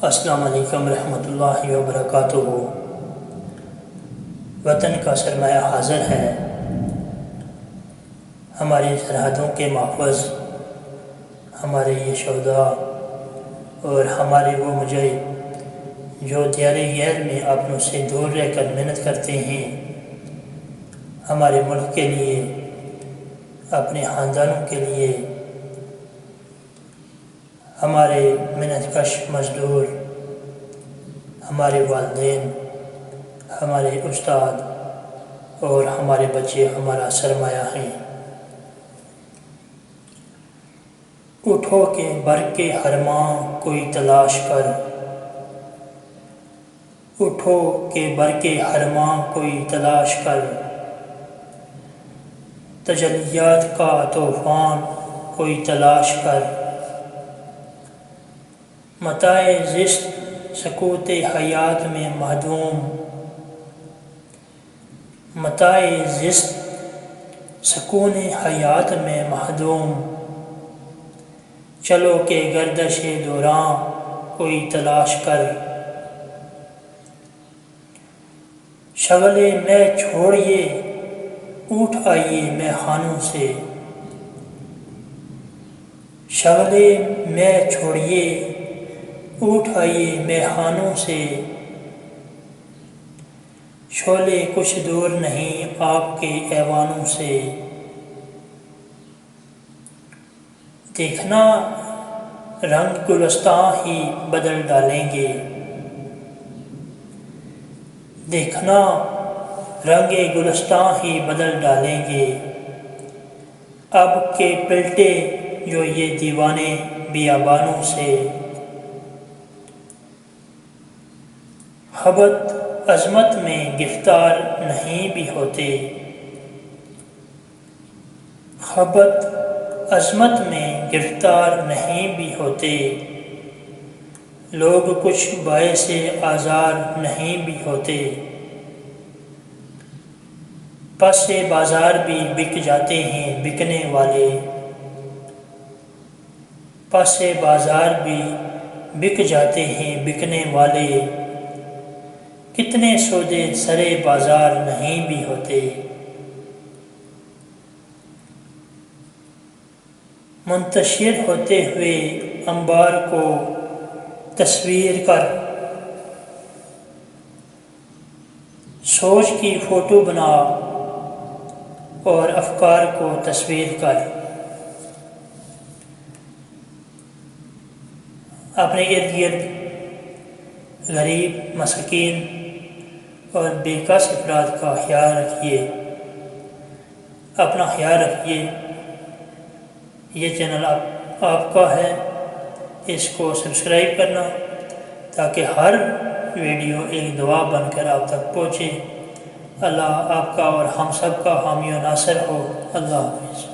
السلام علیکم ورحمۃ اللہ وبرکاتہ۔ وطن کا سرمایہ حاضر ہے، ہماری سرحدوں کے محافظ، ہمارے یہ شہداء اور ہمارے وہ مجاہد جو دیار غیر میں اپنوں سے دور رہ کر محنت کرتے ہیں، ہمارے ملک کے لیے، اپنے خاندانوں کے لیے، ہمارے محنت کش مزدور، ہمارے والدین، ہمارے استاد اور ہمارے بچے ہمارا سرمایہ ہیں۔ اٹھو کہ برق حرماں کوئی تلاش کر، اٹھو کہ برق حرماں کوئی تلاش کر، تجلیات کا طوفان کوئی تلاش کر، متاع زشت سکوت حیات میں محدوم، متاع زشت سکون حیات میں محدوم، چلو کہ گردش دوراں کوئی تلاش کر، شغل میں چھوڑیے اٹھ آئیے میں خانوں سے، شغل میں چھوڑیے اٹھ آئیے میں خانوں سے، شعلے کچھ دور نہیں آپ کے ایوانوں سے، دیکھنا رنگ گلستاں ہی بدل ڈالیں گے، دیکھنا رنگ گلستاں ہی بدل ڈالیں گے، اب کے پلٹے جو یہ دیوانے بیابانوں سے، خبت عظمت میں گرفتار نہیں بھی ہوتے، خبت عظمت میں گرفتار نہیں بھی ہوتے، لوگ کچھ باعث آزار نہیں بھی ہوتے، پس بازار بھی بک جاتے ہیں بکنے والے، پس بازار بھی بک جاتے ہیں بکنے والے، کتنے سودے سرے بازار نہیں بھی ہوتے، منتشر ہوتے ہوئے انبار کو تصویر کر، سوچ کی فوٹو بنا اور افکار کو تصویر کر، اپنے ارد گرد غریب، مساکین اور بے کس افراد کا خیال رکھیے، اپنا خیال رکھیے۔ یہ چینل آپ کا ہے، اس کو سبسکرائب کرنا تاکہ ہر ویڈیو ایک دعا بن کر آپ تک پہنچے۔ اللہ آپ کا اور ہم سب کا حامی و ناصر ہو۔ اللہ حافظ۔